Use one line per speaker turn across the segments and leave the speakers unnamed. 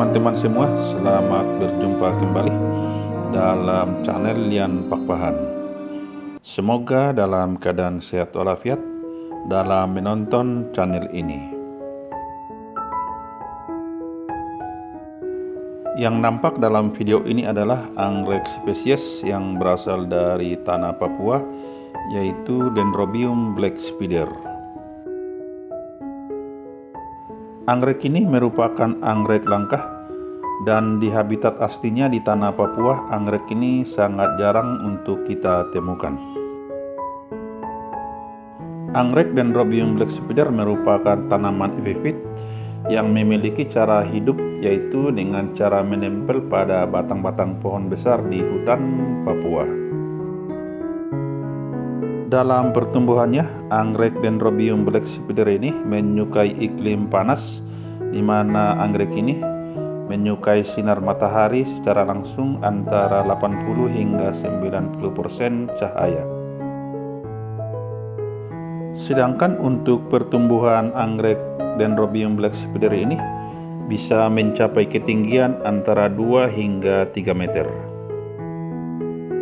teman-teman semua, selamat berjumpa kembali dalam channel Lian Pakpahan. Semoga dalam keadaan sehat walafiat dalam menonton channel ini. Yang nampak dalam video ini adalah anggrek spesies yang berasal dari tanah Papua, yaitu Dendrobium black spider. Anggrek ini merupakan anggrek langka dan di habitat aslinya di tanah Papua, anggrek ini sangat jarang untuk kita temukan. Anggrek Dendrobium black spider merupakan tanaman epifit yang memiliki cara hidup, yaitu dengan cara menempel pada batang-batang pohon besar di hutan Papua. Dalam pertumbuhannya, anggrek Dendrobium black spider ini menyukai iklim panas, di mana anggrek ini menyukai sinar matahari secara langsung antara 80 hingga 90% cahaya. Sedangkan untuk pertumbuhan anggrek Dendrobium black spider ini bisa mencapai ketinggian antara 2 hingga 3 meter.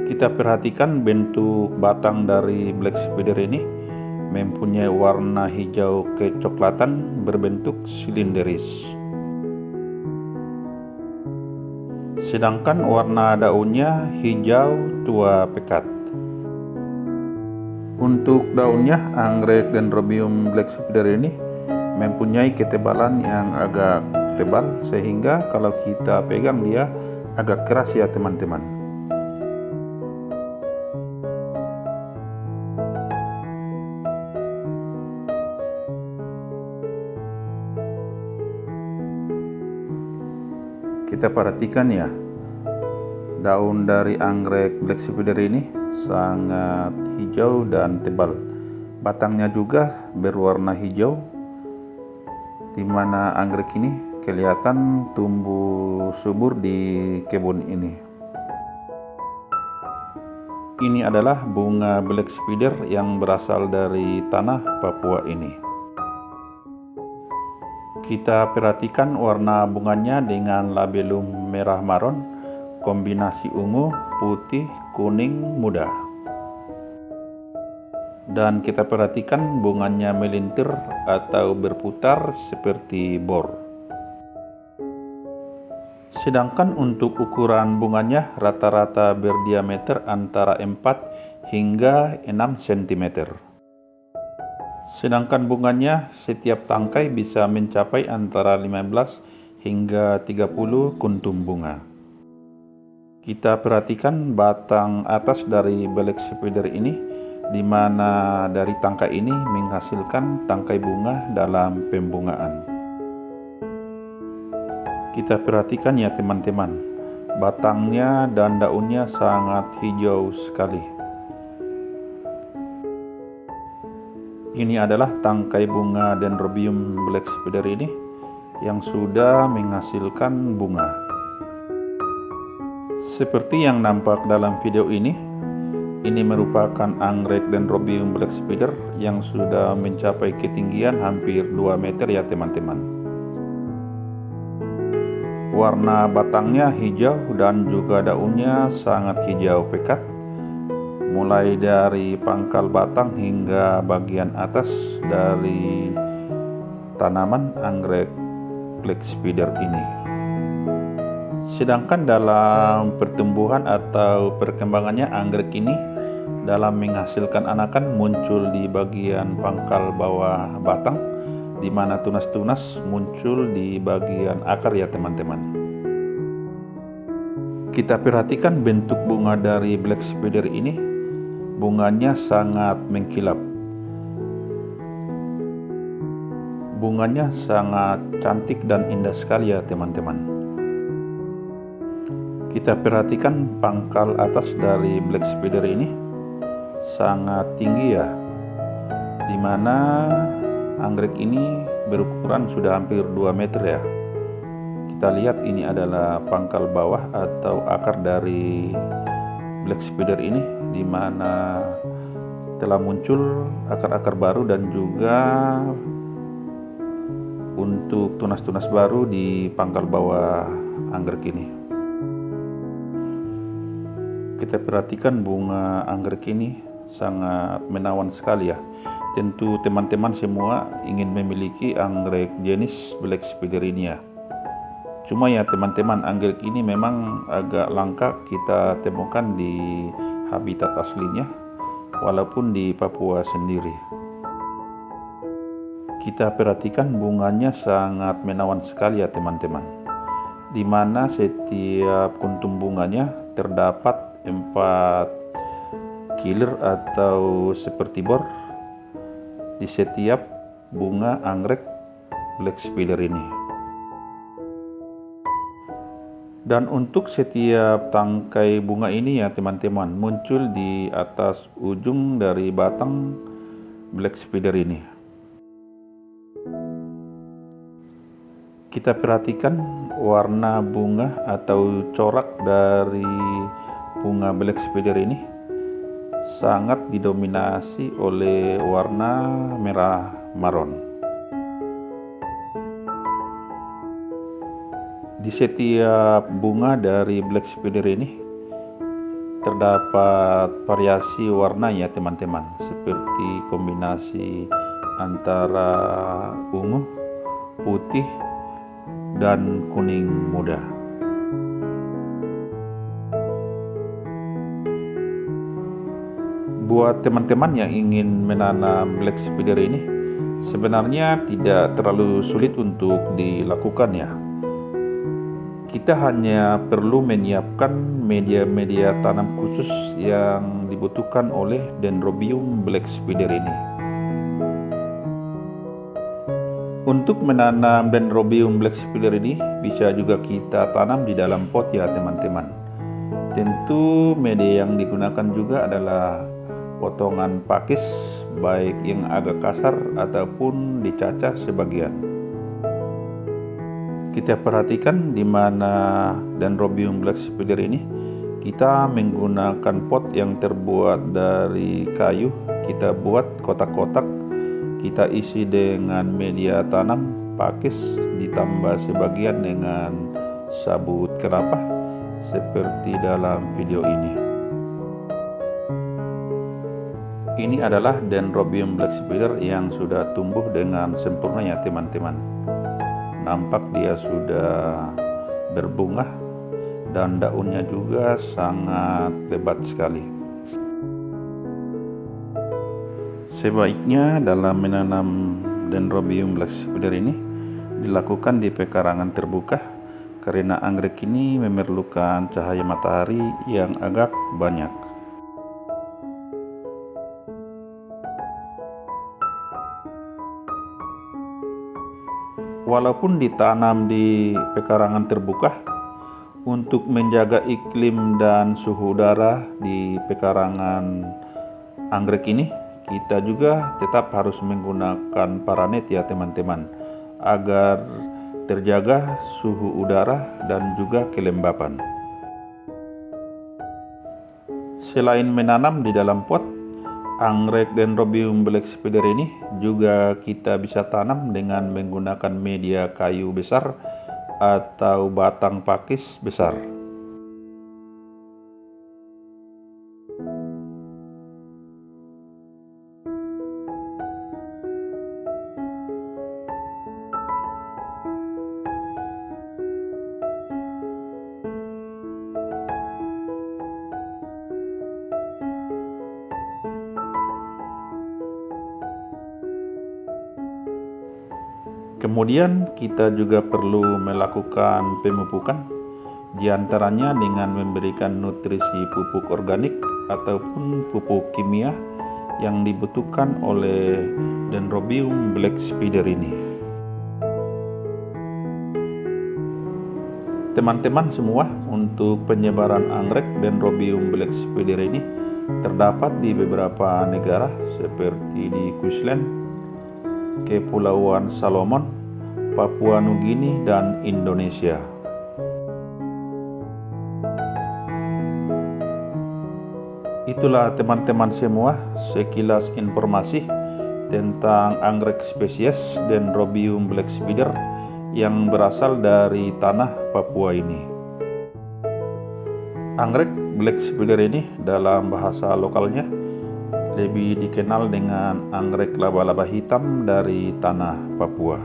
Kita perhatikan bentuk batang dari black spider ini mempunyai warna hijau kecoklatan berbentuk silinderis. Sedangkan warna daunnya hijau tua pekat. Untuk daunnya, anggrek Dendrobium black spider ini mempunyai ketebalan yang agak tebal, sehingga kalau kita pegang dia agak keras ya teman-teman. Kita perhatikan ya, daun dari anggrek black spider ini sangat hijau dan tebal. Batangnya juga berwarna hijau, di mana anggrek ini kelihatan tumbuh subur di kebun ini. Ini adalah bunga black spider yang berasal dari tanah Papua ini. Kita perhatikan warna bunganya dengan labellum merah maron, kombinasi ungu, putih, kuning muda. Dan kita perhatikan bunganya melintir atau berputar seperti bor. Sedangkan untuk ukuran bunganya rata-rata berdiameter antara 4 hingga 6 cm. Sedangkan bunganya setiap tangkai bisa mencapai antara 15 hingga 30 kuntum bunga. Kita perhatikan batang atas dari black spider ini, di mana dari tangkai ini menghasilkan tangkai bunga dalam pembungaan. Kita perhatikan ya teman-teman, batangnya dan daunnya sangat hijau sekali. Ini adalah tangkai bunga Dendrobium black spider ini yang sudah menghasilkan bunga. Seperti yang nampak dalam video ini merupakan anggrek Dendrobium black spider yang sudah mencapai ketinggian hampir 2 meter ya teman-teman. Warna batangnya hijau dan juga daunnya sangat hijau pekat, mulai dari pangkal batang hingga bagian atas dari tanaman anggrek black spider ini. Sedangkan dalam pertumbuhan atau perkembangannya, anggrek ini dalam menghasilkan anakan muncul di bagian pangkal bawah batang, di mana tunas-tunas muncul di bagian akar ya teman-teman. Kita perhatikan bentuk bunga dari black spider ini, bunganya sangat mengkilap. Bunganya sangat cantik dan indah sekali ya teman-teman. Kita perhatikan pangkal atas dari black spider ini sangat tinggi ya, dimana anggrek ini berukuran sudah hampir 2 meter ya. Kita lihat ini adalah pangkal bawah atau akar dari black spider ini, di mana telah muncul akar-akar baru dan juga untuk tunas-tunas baru di pangkal bawah anggrek ini. Kita perhatikan bunga anggrek ini sangat menawan sekali ya. Tentu teman-teman semua ingin memiliki anggrek jenis Black Spiderinia. Cuma ya teman-teman, anggrek ini memang agak langka kita temukan di habitat aslinya, walaupun di Papua sendiri. Kita perhatikan bunganya sangat menawan sekali ya teman-teman, di mana setiap kuntum bunganya terdapat 4 kiler atau seperti bor di setiap bunga anggrek Black Spider ini. Dan untuk setiap tangkai bunga ini ya teman-teman, muncul di atas ujung dari batang Black Spider ini. Kita perhatikan warna bunga atau corak dari bunga Black Spider ini sangat didominasi oleh warna merah maron. Di setiap bunga dari Black Spider ini terdapat variasi warna ya teman-teman, seperti kombinasi antara ungu, putih, dan kuning muda. Buat teman-teman yang ingin menanam Black Spider ini, sebenarnya tidak terlalu sulit untuk dilakukan ya. Kita hanya perlu menyiapkan media-media tanam khusus yang dibutuhkan oleh Dendrobium Black Spider ini. Untuk menanam Dendrobium Black Spider ini bisa juga kita tanam di dalam pot ya teman-teman. Tentu media yang digunakan juga adalah potongan pakis, baik yang agak kasar ataupun dicacah sebagian. Kita perhatikan di mana Dendrobium Black Spider ini kita menggunakan pot yang terbuat dari kayu. Kita buat kotak-kotak, kita isi dengan media tanam pakis, ditambah sebagian dengan sabut kelapa seperti dalam video ini. Ini adalah Dendrobium Black Spider yang sudah tumbuh dengan sempurna ya teman-teman. Nampak dia sudah berbunga dan daunnya juga sangat lebat sekali. Sebaiknya dalam menanam Dendrobium Black Spider ini dilakukan di pekarangan terbuka, karena anggrek ini memerlukan cahaya matahari yang agak banyak. Walaupun ditanam di pekarangan terbuka, untuk menjaga iklim dan suhu udara di pekarangan anggrek ini, kita juga tetap harus menggunakan paranet ya teman-teman, agar terjaga suhu udara dan juga kelembapan. Selain menanam di dalam pot, anggrek Dendrobium Black Spider ini juga kita bisa tanam dengan menggunakan media kayu besar atau batang pakis besar. Kemudian kita juga perlu melakukan pemupukan, diantaranya dengan memberikan nutrisi pupuk organik ataupun pupuk kimia yang dibutuhkan oleh Dendrobium Black Spider ini. Teman-teman semua, untuk penyebaran anggrek Dendrobium Black Spider ini terdapat di beberapa negara seperti di Queensland, Kepulauan Salomon, Papua Nugini, dan Indonesia. Itulah teman-teman semua sekilas informasi tentang anggrek spesies Dendrobium black spider yang berasal dari tanah Papua ini. Anggrek black spider ini dalam bahasa lokalnya lebih dikenal dengan anggrek laba-laba hitam dari tanah Papua.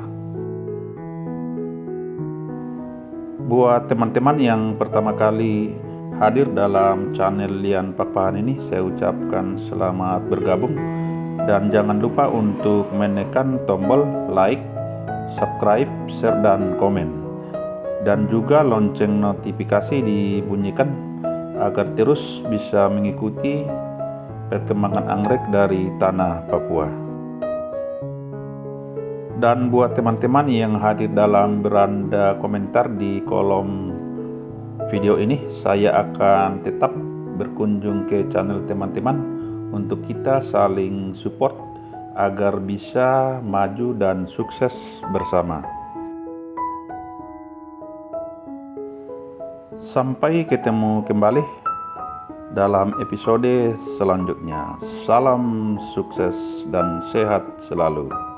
Buat teman-teman yang pertama kali hadir dalam channel Lian Pakpahan ini, saya ucapkan selamat bergabung dan jangan lupa untuk menekan tombol like, subscribe, share, dan komen, dan juga lonceng notifikasi dibunyikan agar terus bisa mengikuti perkembangan anggrek dari tanah Papua. Dan buat teman-teman yang hadir dalam beranda komentar di kolom video ini, saya akan tetap berkunjung ke channel teman-teman untuk kita saling support agar bisa maju dan sukses bersama. Sampai ketemu kembali dalam episode selanjutnya. Salam sukses dan sehat selalu.